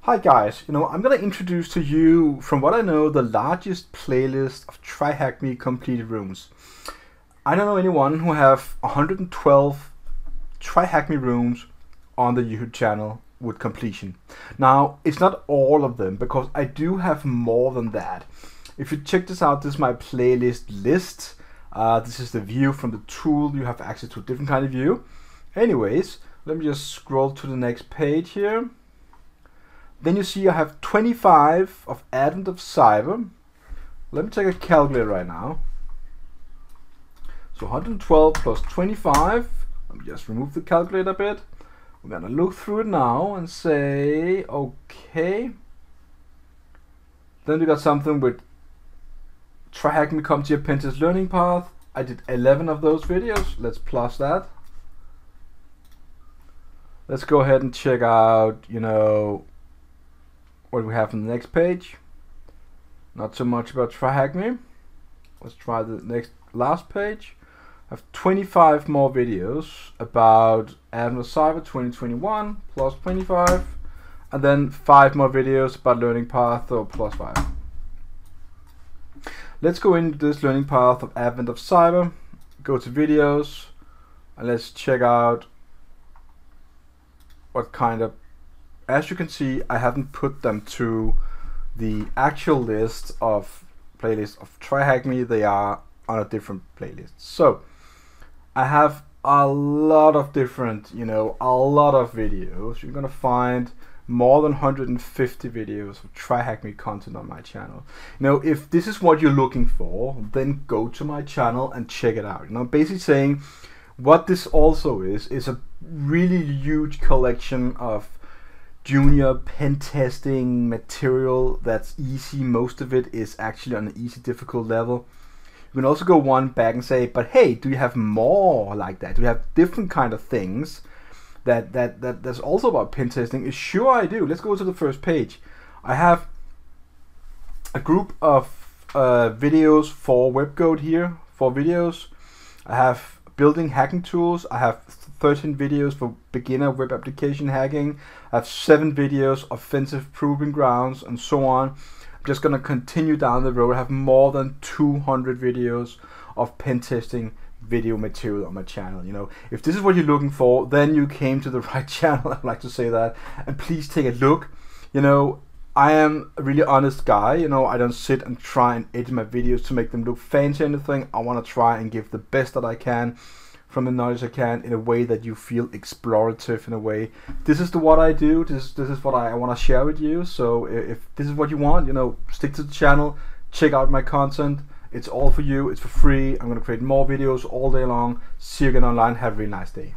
Hi guys, I'm gonna introduce to you, from what I know, the largest playlist of TryHackMe completed rooms. I don't know anyone who have 112 TryHackMe rooms on the YouTube channel with completion. Now, it's not all of them, because I do have more than that. If you check this out, this is my playlist list. This is the view from the tool. You have access to a different kind of view. Anyways, let me just scroll to the next page here. Then you see I have 25 of Advent of Cyber. Let me take a calculator right now. So 112 plus 25. Let me just remove the calculator a bit. We're gonna look through it now and say, okay. Then we got something with TryHackMe Come to Your Pentest Learning Path. I did 11 of those videos. Let's plus that. Let's go ahead and check out, what we have on the next page. Not so much about TryHackMe. Let's try the last page. I have 25 more videos about Advent of Cyber 2021 plus 25, and then 5 more videos about Learning Path or plus 5. Let's go into this Learning Path of Advent of Cyber. Go to videos, and let's check out what kind of. As you can see, I haven't put them to the actual list of playlists of TryHackMe. They are on a different playlist. So I have a lot of different, a lot of videos. You're gonna find more than 150 videos of TryHackMe content on my channel. If this is what you're looking for, then go to my channel and check it out. Basically saying what this also is a really huge collection of junior pen testing material that's easy. Most of it is actually on an easy difficult level. You can also go one back and say, but hey, do you have more like that? Do you have different kind of things that's also about pen testing? Sure I do. Let's go to the first page. I have a group of videos for web code here, 4 videos. I have building hacking tools. I have 13 videos for beginner web application hacking. I have 7 videos, offensive proving grounds, and so on. I'm just gonna continue down the road. I have more than 200 videos of pen testing video material on my channel. If this is what you're looking for, then you came to the right channel. I'd like to say that. And please take a look. I am a really honest guy. I don't sit and try and edit my videos to make them look fancy or anything. I want to try and give the best that I can from the knowledge I can in a way that you feel explorative in a way. This is what I do. This is what I want to share with you. So if this is what you want, stick to the channel, check out my content. It's all for you. It's for free. I'm going to create more videos all day long. See you again online. Have a really nice day.